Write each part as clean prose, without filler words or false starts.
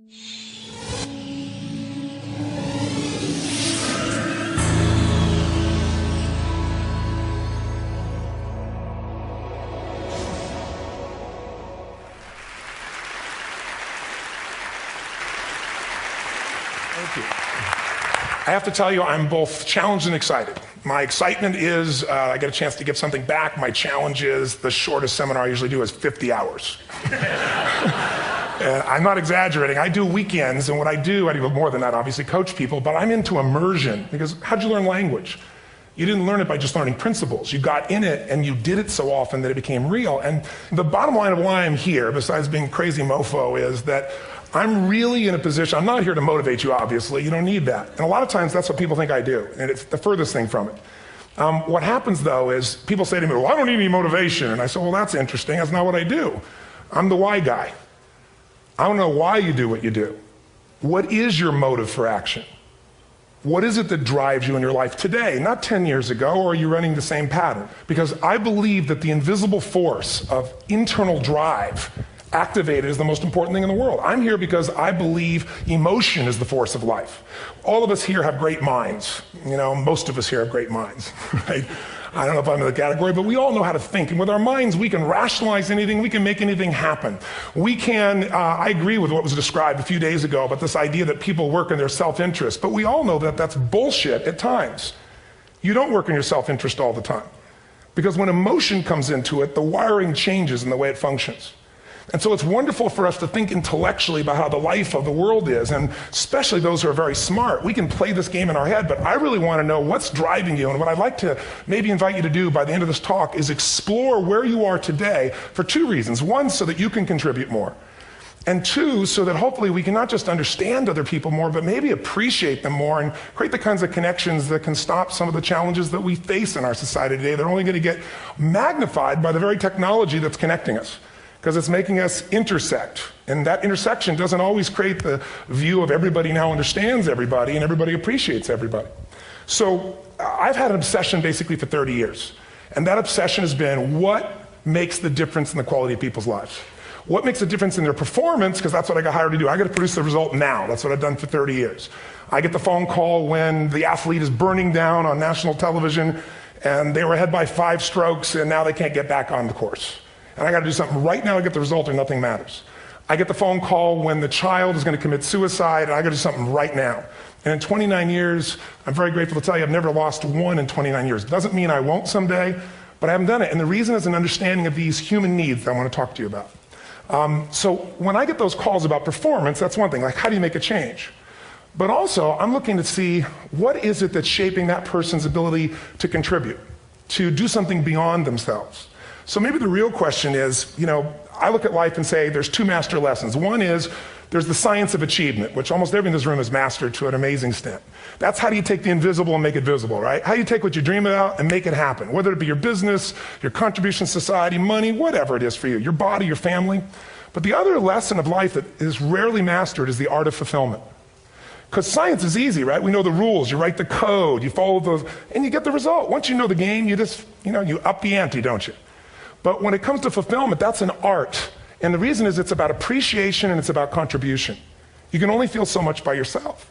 Thank you. I have to tell you, I'm both challenged and excited. My excitement is I get a chance to give something back. My challenge is the shortest seminar I usually do is 50 hours. And I'm not exaggerating. I do weekends, and what I do more than that, obviously, coach people, but I'm into immersion. Because how'd you learn language? You didn't learn it by just learning principles. You got in it, and you did it so often that it became real. And the bottom line of why I'm here, besides being crazy mofo, is that I'm really in a position, I'm not here to motivate you, obviously. You don't need that. And a lot of times, that's what people think I do, and it's the furthest thing from it. What happens, though, is people say to me, well, I don't need any motivation. And I say, well, that's interesting. That's not what I do. I'm the why guy. I don't know why you do what you do. What is your motive for action? What is it that drives you in your life today, not 10 years ago, or are you running the same pattern? Because I believe that the invisible force of internal drive activated is the most important thing in the world. I'm here because I believe emotion is the force of life. All of us here have great minds. You know, most of us here have great minds, right? I don't know if I'm in the category, but we all know how to think. And with our minds, we can rationalize anything. We can make anything happen. We can, I agree with what was described a few days ago about this idea that people work in their self-interest. But we all know that that's bullshit at times. You don't work in your self-interest all the time. Because when emotion comes into it, the wiring changes in the way it functions. And so it's wonderful for us to think intellectually about how the life of the world is, and especially those who are very smart. We can play this game in our head, but I really want to know what's driving you. And what I'd like to maybe invite you to do by the end of this talk is explore where you are today for two reasons. One, so that you can contribute more. And two, so that hopefully we can not just understand other people more, but maybe appreciate them more and create the kinds of connections that can stop some of the challenges that we face in our society today. They're only going to get magnified by the very technology that's connecting us, because it's making us intersect. And that intersection doesn't always create the view of everybody now understands everybody and everybody appreciates everybody. So I've had an obsession basically for 30 years. And that obsession has been what makes the difference in the quality of people's lives? What makes a difference in their performance? Because that's what I got hired to do. I got to produce the result now. That's what I've done for 30 years. I get the phone call when the athlete is burning down on national television and they were ahead by 5 strokes and now they can't get back on the course. And I got to do something right now to get the result or nothing matters. I get the phone call when the child is going to commit suicide, and I got to do something right now. And in 29 years, I'm very grateful to tell you I've never lost one in 29 years. Doesn't mean I won't someday, but I haven't done it. And the reason is an understanding of these human needs that I want to talk to you about. So when I get those calls about performance, that's one thing, like how do you make a change? But also, I'm looking to see what is it that's shaping that person's ability to contribute, to do something beyond themselves. So maybe the real question is, you know, I look at life and say there's 2 master lessons. One is there's the science of achievement, which almost everyone in this room has mastered to an amazing extent. That's how do you take the invisible and make it visible, right? How do you take what you dream about and make it happen, whether it be your business, your contribution to society, money, whatever it is for you, your body, your family. But the other lesson of life that is rarely mastered is the art of fulfillment. Because science is easy, right? We know the rules, you write the code, you follow those, and you get the result. Once you know the game, you just, you know, you up the ante, don't you? But when it comes to fulfillment, that's an art. And the reason is it's about appreciation and it's about contribution. You can only feel so much by yourself.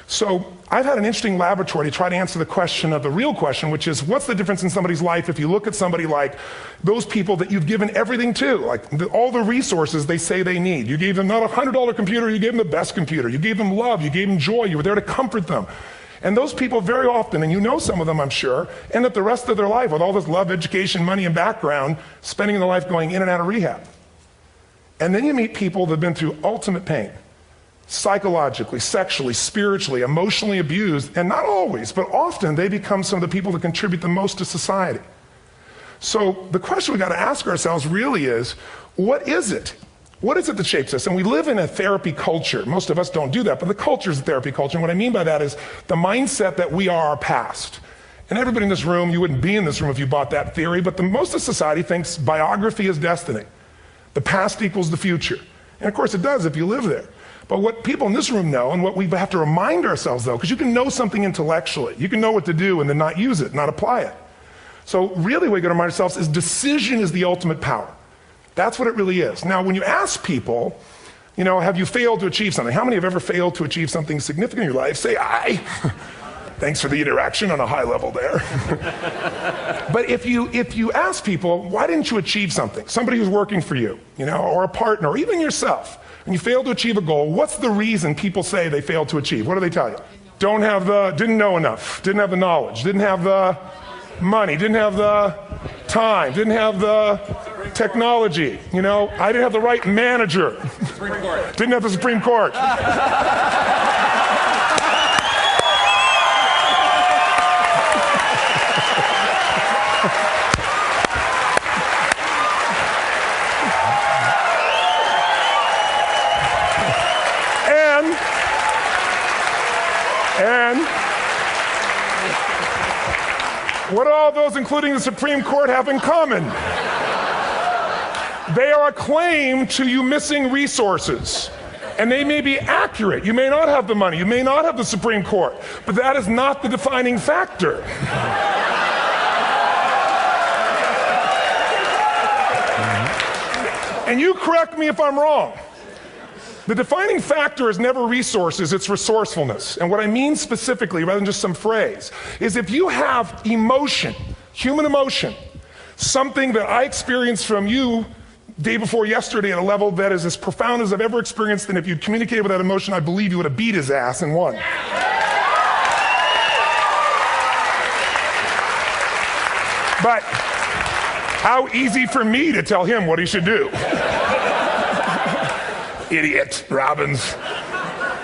So I've had an interesting laboratory to try to answer the question of the real question, which is what's the difference in somebody's life if you look at somebody like those people that you've given everything to, like all the resources they say they need. You gave them not a $100 computer, you gave them the best computer. You gave them love, you gave them joy, you were there to comfort them. And those people very often, and you know some of them I'm sure, end up the rest of their life with all this love, education, money, and background, spending their life going in and out of rehab. And then you meet people that have been through ultimate pain, psychologically, sexually, spiritually, emotionally abused, and not always, but often they become some of the people that contribute the most to society. So the question we got to ask ourselves really is, what is it? What is it that shapes us? And we live in a therapy culture. Most of us don't do that, but the culture is a therapy culture. And what I mean by that is the mindset that we are our past. And everybody in this room, you wouldn't be in this room if you bought that theory, but most of society thinks biography is destiny. The past equals the future. And of course it does if you live there. But what people in this room know, and what we have to remind ourselves though, because you can know something intellectually, you can know what to do and then not use it, not apply it. So really what we got to remind ourselves is decision is the ultimate power. That's what it really is. Now when you ask people, Have you failed to achieve something? How many have ever failed to achieve something significant in your life? Say aye. Thanks for the interaction on a high level there. But if you ask people, why didn't you achieve something? Somebody who's working for you, or a partner, or even yourself, and you failed to achieve a goal, what's the reason people say they failed to achieve? What do they tell you? Didn't know enough, didn't have the knowledge, didn't have the money, didn't have the time, didn't have the technology, I didn't have the right manager, didn't have the Supreme Court. And what do all those, including the Supreme Court, have in common? They are a claim to you missing resources. And they may be accurate. You may not have the money. You may not have the Supreme Court. But that is not the defining factor. And you correct me if I'm wrong. The defining factor is never resources, it's resourcefulness. And what I mean specifically, rather than just some phrase, is if you have emotion, human emotion, something that I experienced from you day before yesterday at a level that is as profound as I've ever experienced, and if you'd communicated with that emotion, I believe you would have beat his ass and won. But how easy for me to tell him what he should do. Idiot, Robbins.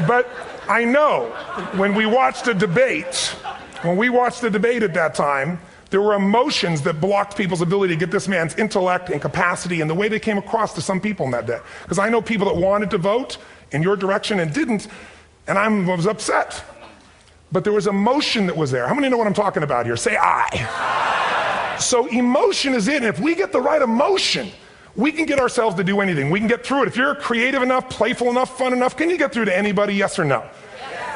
But I know when we watched a debate at that time, there were emotions that blocked people's ability to get this man's intellect and capacity and the way they came across to some people in that day. Because I know people that wanted to vote in your direction and didn't, and I was upset. But there was emotion that was there. How many know what I'm talking about here? Say aye. So emotion is it, and if we get the right emotion, we can get ourselves to do anything. We can get through it. If you're creative enough, playful enough, fun enough, can you get through to anybody, yes or no?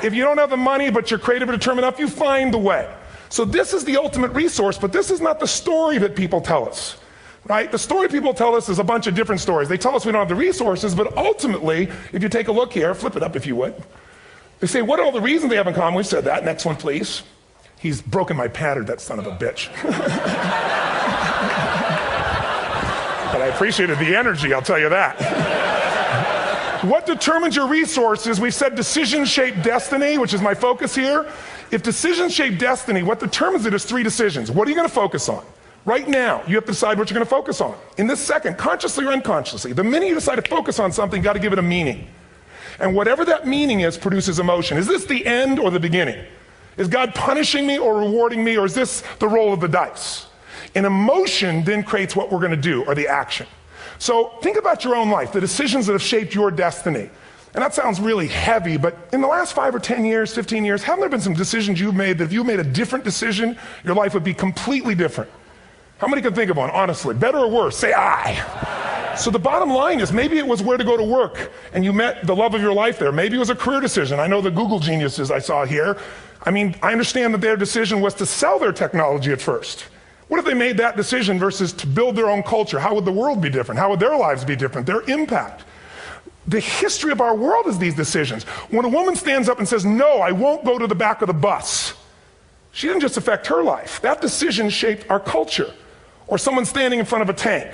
If you don't have the money, but you're creative and determined enough, you find the way. So this is the ultimate resource, but this is not the story that people tell us, right? The story people tell us is a bunch of different stories. They tell us we don't have the resources, but ultimately, if you take a look here, flip it up if you would. They say, what are all the reasons they have in common? We said that. Next one, please. He's broken my pattern, that son of a bitch. But I appreciated the energy, I'll tell you that. What determines your resources? We said decisions shape destiny, which is my focus here. If decisions shape destiny, what determines it is 3 decisions. What are you going to focus on? Right now, you have to decide what you're going to focus on. In this second, consciously or unconsciously, the minute you decide to focus on something, you've got to give it a meaning. And whatever that meaning is produces emotion. Is this the end or the beginning? Is God punishing me or rewarding me, or is this the roll of the dice? And emotion then creates what we're going to do, or the action. So think about your own life, the decisions that have shaped your destiny. And that sounds really heavy, but in the last 5 or 10 years, 15 years, haven't there been some decisions you've made that if you made a different decision, your life would be completely different? How many can think of one, honestly? Better or worse? Say aye. So the bottom line is maybe it was where to go to work and you met the love of your life there. Maybe it was a career decision. I know the Google geniuses I saw here. I understand that their decision was to sell their technology at first. What if they made that decision versus to build their own culture? How would the world be different? How would their lives be different? Their impact. The history of our world is these decisions. When a woman stands up and says, no, I won't go to the back of the bus, she didn't just affect her life. That decision shaped our culture. Or someone standing in front of a tank.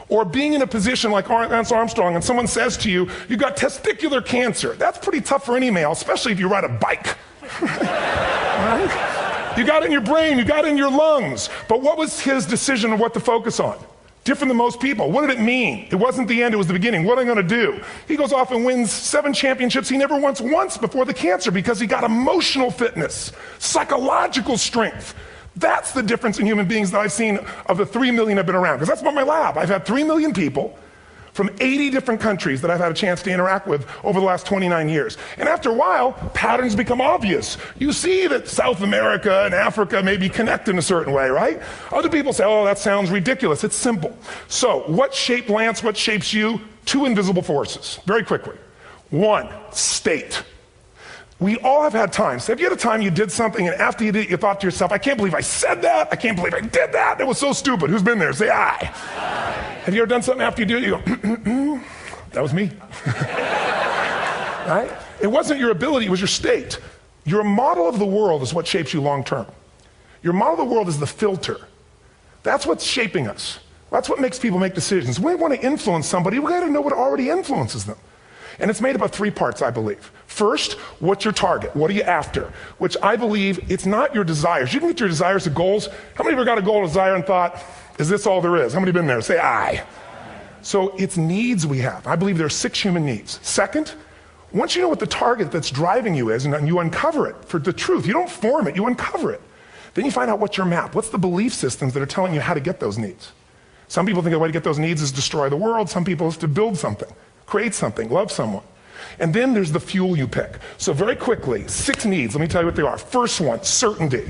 Or being in a position like Lance Armstrong and someone says to you, you got testicular cancer. That's pretty tough for any male, especially if you ride a bike. Right? You got it in your brain, you got it in your lungs. But what was his decision of what to focus on? Different than most people. What did it mean? It wasn't the end, it was the beginning. What am I going to do? He goes off and wins 7 championships he never won once before the cancer because he got emotional fitness, psychological strength. That's the difference in human beings that I've seen of the 3 million I've been around. Because that's about my lab. I've had 3 million people from 80 different countries that I've had a chance to interact with over the last 29 years. And after a while, patterns become obvious. You see that South America and Africa maybe connect in a certain way, right? Other people say, oh, that sounds ridiculous. It's simple. So what shaped Lance? What shapes you? 2 invisible forces. Very quickly. 1, state. We all have had times. Have you had a time you did something and after you did it, you thought to yourself, I can't believe I said that. I can't believe I did that. That was so stupid. Who's been there? Say aye. Have you ever done something after you do it, you go, that was me. right? It wasn't your ability, it was your state. Your model of the world is what shapes you long term. Your model of the world is the filter. That's what's shaping us. That's what makes people make decisions. When we want to influence somebody, we got to know what already influences them. And it's made up of three parts, I believe. First, what's your target? What are you after? Which I believe it's not your desires. You can get your desires to goals. How many of you got a goal or desire and thought, is this all there is? How many have been there? Say aye. So it's needs we have. I believe there are 6 human needs. Second, once you know what the target that's driving you is and you uncover it for the truth, you don't form it, you uncover it. Then you find out what's your map. What's the belief systems that are telling you how to get those needs? Some people think the way to get those needs is destroy the world. Some people is to build something, create something, love someone. And then there's the fuel you pick. So very quickly, 6 needs. Let me tell you what they are. First one, certainty.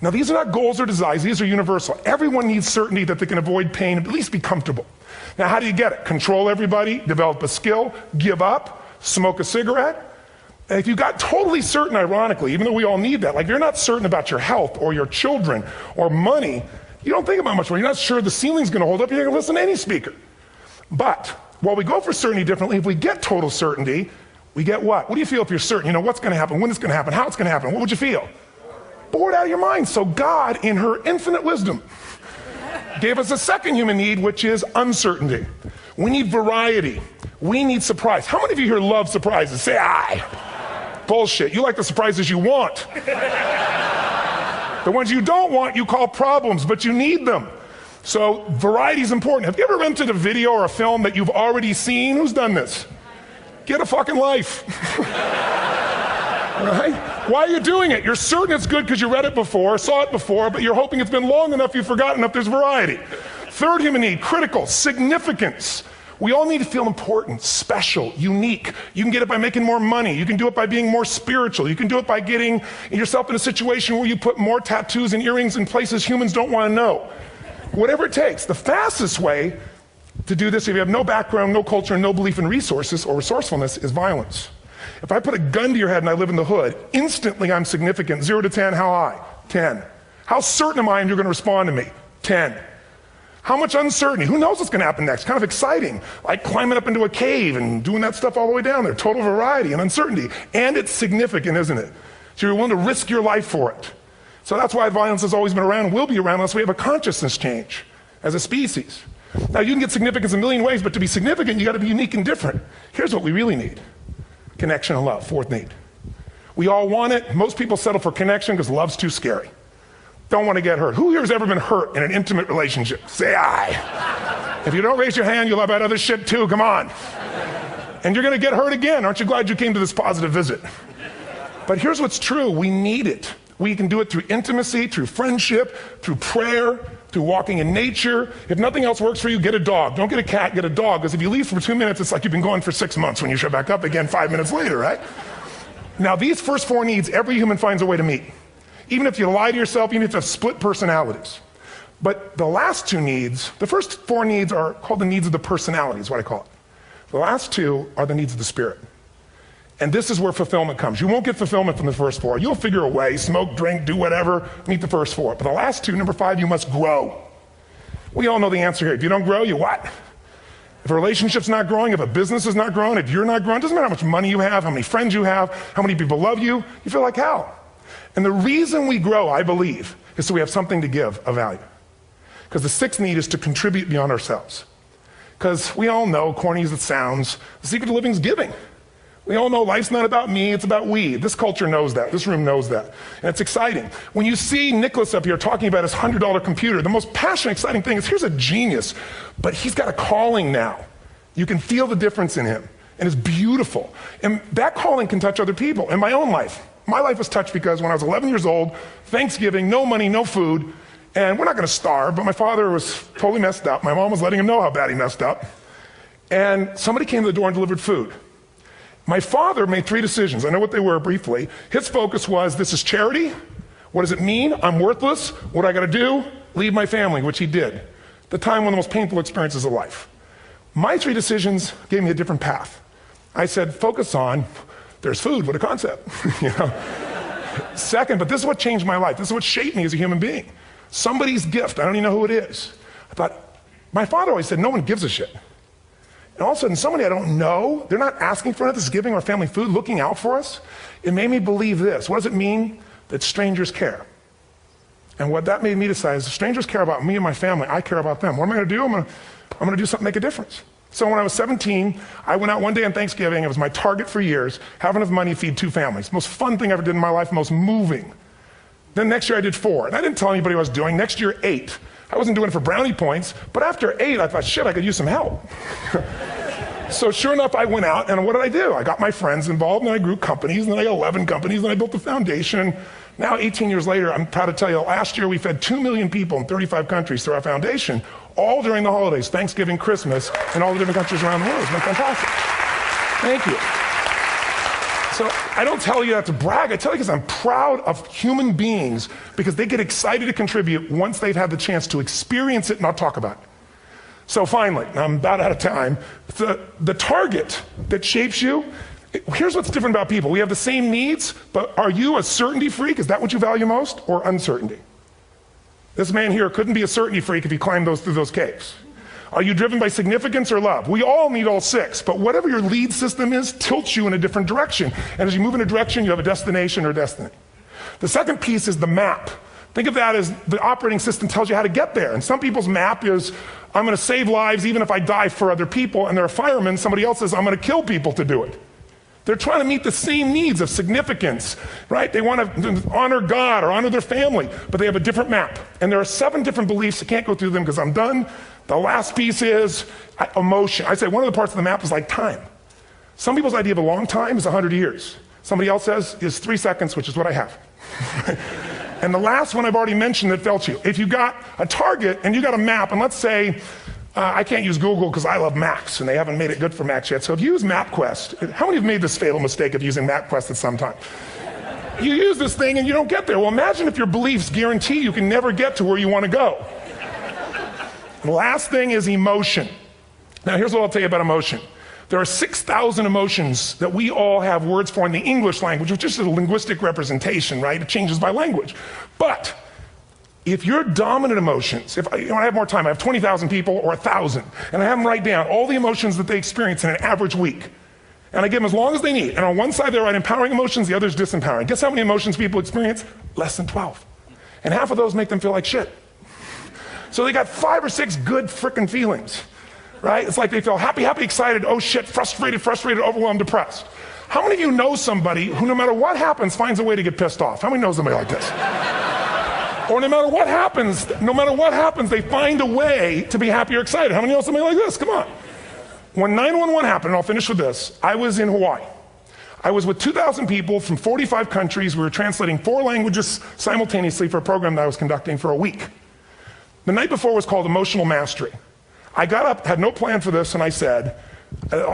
Now these are not goals or desires. These are universal. Everyone needs certainty that they can avoid pain and at least be comfortable. Now how do you get it? Control everybody, develop a skill, give up, smoke a cigarette. And if you got totally certain, ironically, even though we all need that, like if you're not certain about your health or your children or money, you don't think about much more. You're not sure the ceiling's going to hold up. You're going to listen to any speaker. But while we go for certainty differently, if we get total certainty, we get what? What do you feel if you're certain? You know what's going to happen, when it's going to happen, how it's going to happen. What would you feel? Bored out of your mind. So God, in her infinite wisdom, gave us a second human need, which is uncertainty. We need variety. We need surprise. How many of you here love surprises? Say aye. Bullshit. You like the surprises you want. The ones you don't want, you call problems, but you need them. So variety is important. Have you ever rented a video or a film that you've already seen? Who's done this? Get a fucking life. Right? Why are you doing it? You're certain it's good because you read it before, saw it before, but you're hoping it's been long enough you've forgotten enough there's variety. Third human need, critical, significance. We all need to feel important, special, unique. You can get it by making more money. You can do it by being more spiritual. You can do it by getting yourself in a situation where you put more tattoos and earrings in places humans don't want to know. Whatever it takes. The fastest way to do this, if you have no background, no culture, and no belief in resources or resourcefulness, is violence. If I put a gun to your head and I live in the hood, instantly I'm significant. 0 to 10, how high? 10. How certain am I you're going to respond to me? 10. How much uncertainty? Who knows what's going to happen next? Kind of exciting, like climbing up into a cave and doing that stuff all the way down there. Total variety and uncertainty. And it's significant, isn't it? So you're willing to risk your life for it. So that's why violence has always been around and will be around unless we have a consciousness change as a species. Now you can get significance a million ways, but to be significant, you got to be unique and different. Here's what we really need. Connection and love, fourth need. We all want it. Most people settle for connection because love's too scary. Don't want to get hurt. Who here has ever been hurt in an intimate relationship? Say aye. If you don't raise your hand, you'll have about other shit too. Come on. And you're going to get hurt again. Aren't you glad you came to this positive visit? But here's what's true. We need it. We can do it through intimacy, through friendship, through prayer, through walking in nature. If nothing else works for you, get a dog. Don't get a cat, get a dog. Because if you leave for 2 minutes, it's like you've been gone for 6 months when you show back up again 5 minutes later, right? Now, these first 4 needs, every human finds a way to meet. Even if you lie to yourself, even if you have split personalities. But the last 2 needs, the first 4 needs are called the needs of the personality, is what I call it. The last 2 are the needs of the spirit. And this is where fulfillment comes. You won't get fulfillment from the first 4. You'll figure a way, smoke, drink, do whatever, meet the first 4. But the last 2, number 5, you must grow. We all know the answer here. If you don't grow, you what? If a relationship's not growing, if a business is not growing, if you're not growing, it doesn't matter how much money you have, how many friends you have, how many people love you, you feel like hell. And the reason we grow, I believe, is so we have something to give of value. Because the 6th need is to contribute beyond ourselves. Because we all know, corny as it sounds, the secret to living is giving. We all know life's not about me, it's about we. This culture knows that. This room knows that. And it's exciting. When you see Nicholas up here talking about his $100 computer, the most passionate, exciting thing is here's a genius, but he's got a calling now. You can feel the difference in him. And it's beautiful. And that calling can touch other people. In my own life, my life was touched because when I was 11 years old, Thanksgiving, no money, no food, and we're not going to starve, but my father was totally messed up. My mom was letting him know how bad he messed up. And somebody came to the door and delivered food. My father made 3 decisions. I know what they were briefly. His focus was, this is charity. What does it mean? I'm worthless. What do I got to do? Leave my family, which he did. The time, one of the most painful experiences of life. My 3 decisions gave me a different path. I said, focus on, there's food, what a concept. You know? Second, but this is what changed my life. This is what shaped me as a human being. Somebody's gift, I don't even know who it is. I thought, my father always said, no one gives a shit. And all of a sudden, somebody I don't know, they're not asking for it, this is giving our family food, looking out for us. It made me believe this. What does it mean? That strangers care. And what that made me decide is if strangers care about me and my family, I care about them. What am I going to do? I'm going to do something to make a difference. So when I was 17, I went out one day on Thanksgiving. It was my target for years, have enough money to feed 2 families. Most fun thing I ever did in my life, most moving. Then next year I did 4. And I didn't tell anybody what I was doing. Next year, 8. I wasn't doing it for brownie points, but after 8, I thought, shit, I could use some help. So sure enough, I went out, and what did I do? I got my friends involved, and I grew companies, and then I got 11 companies, and I built a foundation. Now, 18 years later, I'm proud to tell you, last year we fed 2 million people in 35 countries through our foundation, all during the holidays, Thanksgiving, Christmas, in all the different countries around the world. It's been fantastic. Thank you. So I don't tell you that to brag. I tell you because I'm proud of human beings because they get excited to contribute once they've had the chance to experience it and not talk about it. So finally, I'm about out of time, the target that shapes you, here's what's different about people. We have the same needs, but are you a certainty freak? Is that what you value most, or uncertainty? This man here couldn't be a certainty freak if he climbed through those caves. Are you driven by significance or love? We all need all 6, but whatever your lead system is tilts you in a different direction. And as you move in a direction, you have a destination or destiny. The second piece is the map. Think of that as the operating system tells you how to get there. And some people's map is, I'm going to save lives even if I die for other people, and they're a fireman. Somebody else says, I'm going to kill people to do it. They're trying to meet the same needs of significance, right? They want to honor God or honor their family, but they have a different map. And there are 7 different beliefs. I can't go through them because I'm done. The last piece is emotion. I say one of the parts of the map is like time. Some people's idea of a long time is 100 years. Somebody else says is 3 seconds, which is what I have. And the last one I've already mentioned that felt you. If you got a target and you got a map, and let's say, I can't use Google because I love Macs, and they haven't made it good for Macs yet. So if you use MapQuest, how many have made this fatal mistake of using MapQuest at some time? You use this thing and you don't get there. Well, imagine if your beliefs guarantee you can never get to where you want to go. The last thing is emotion. Now, here's what I'll tell you about emotion. There are 6,000 emotions that we all have words for in the English language, which is a linguistic representation, right? It changes by language. But if your dominant emotions, if I have more time, I have 20,000 people or 1,000, and I have them write down all the emotions that they experience in an average week. And I give them as long as they need. And on one side, they write empowering emotions, the other is disempowering. Guess how many emotions people experience? Less than 12. And half of those make them feel like shit. So they got 5 or 6 good frickin' feelings, right? It's like they feel happy, happy, excited, oh shit, frustrated, overwhelmed, depressed. How many of you know somebody who no matter what happens finds a way to get pissed off? How many know somebody like this? Or no matter what happens, they find a way to be happy or excited. How many know somebody like this? Come on. When 911 happened, and I'll finish with this, I was in Hawaii. I was with 2,000 people from 45 countries. We were translating 4 languages simultaneously for a program that I was conducting for a week. The night before was called Emotional Mastery. I got up, had no plan for this, and I said,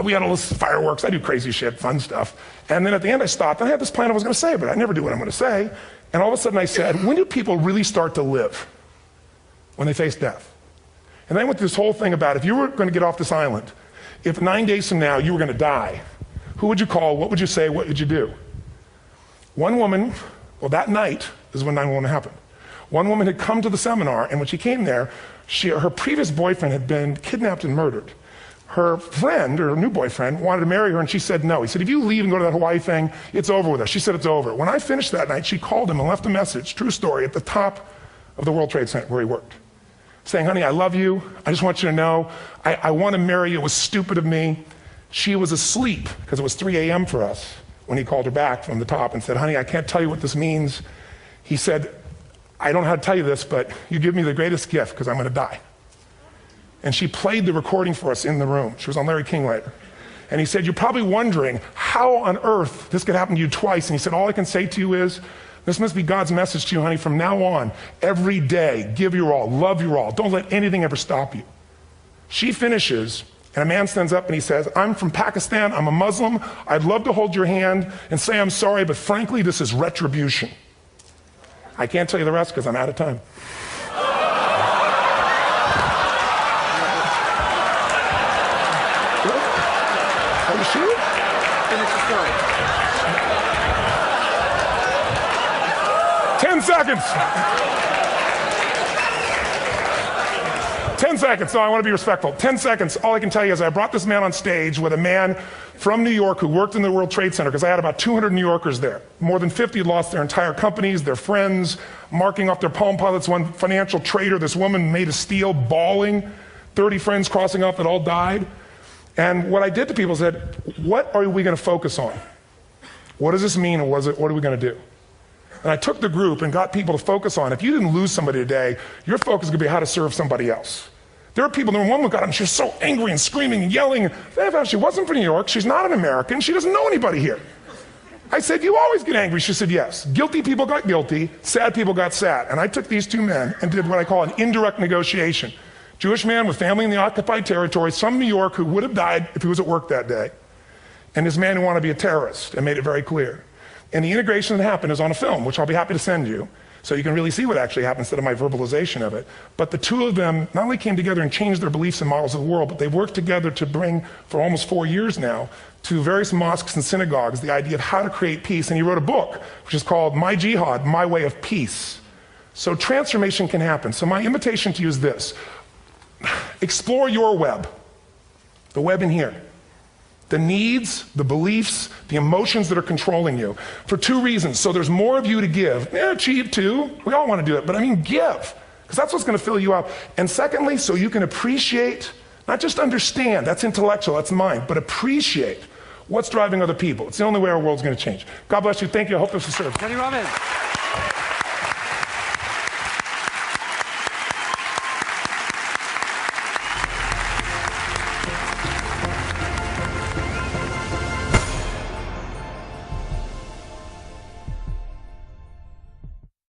we had all this fireworks, I do crazy shit, fun stuff. And then at the end I stopped, and I had this plan I was going to say, but I never do what I'm going to say. And all of a sudden I said, when do people really start to live? When they face death. And then I went through this whole thing about if you were going to get off this island, if 9 days from now you were going to die, who would you call, what would you say, what would you do? One woman, well that night is when 911 happened. One woman had come to the seminar, and when she came there, her previous boyfriend had been kidnapped and murdered. Her friend, or her new boyfriend, wanted to marry her, and she said no. He said, if you leave and go to that Hawaii thing, it's over with us. She said it's over. When I finished that night, she called him and left a message, true story, at the top of the World Trade Center where he worked, saying, honey, I love you. I just want you to know, I want to marry you. It was stupid of me. She was asleep, because it was 3 a.m. for us, when he called her back from the top and said, honey, I can't tell you what this means. He said, I don't know how to tell you this, but you give me the greatest gift because I'm going to die. And she played the recording for us in the room. She was on Larry King later. And he said, you're probably wondering how on earth this could happen to you twice. And he said, all I can say to you is, this must be God's message to you, honey. From now on, every day, give your all, love your all. Don't let anything ever stop you. She finishes, and a man stands up and he says, I'm from Pakistan, I'm a Muslim. I'd love to hold your hand and say I'm sorry, but frankly, this is retribution. I can't tell you the rest because I'm out of time. Are you sure? Finish the story. 10 seconds. 10 seconds. No, I want to be respectful. 10 seconds. All I can tell you is I brought this man on stage with a man from New York who worked in the World Trade Center, because I had about 200 New Yorkers there. More than 50 had lost their entire companies, their friends, marking off their Palm Pilots. One financial trader, this woman made of steel, bawling. 30 friends crossing off that all died. And what I did to people is said, what are we going to focus on? What does this mean, and what are we going to do? And I took the group and got people to focus on, if you didn't lose somebody today, your focus is going to be how to serve somebody else. There are people, one woman got up and she was so angry and screaming and yelling. She wasn't from New York, she's not an American, she doesn't know anybody here. I said, you always get angry. She said, yes. Guilty people got guilty, sad people got sad. And I took these two men and did what I call an indirect negotiation. Jewish man with family in the occupied territory, from New York, who would have died if he was at work that day. And this man who wanted to be a terrorist, and made it very clear. And the integration that happened is on a film, which I'll be happy to send you, so you can really see what actually happened instead of my verbalization of it. But the two of them not only came together and changed their beliefs and models of the world, but they've worked together to bring, for almost 4 years now, to various mosques and synagogues, the idea of how to create peace. And he wrote a book, which is called My Jihad, My Way of Peace. So transformation can happen. So my invitation to you is this. Explore your web, the web in here. The needs, the beliefs, the emotions that are controlling you, for two reasons. So there's more of you to give. Achieve too. We all want to do it, but I mean give, because that's what's going to fill you up. And secondly, so you can appreciate, not just understand, that's intellectual, that's mind, but appreciate what's driving other people. It's the only way our world's going to change. God bless you. Thank you. I hope this will serve. Tony Robbins.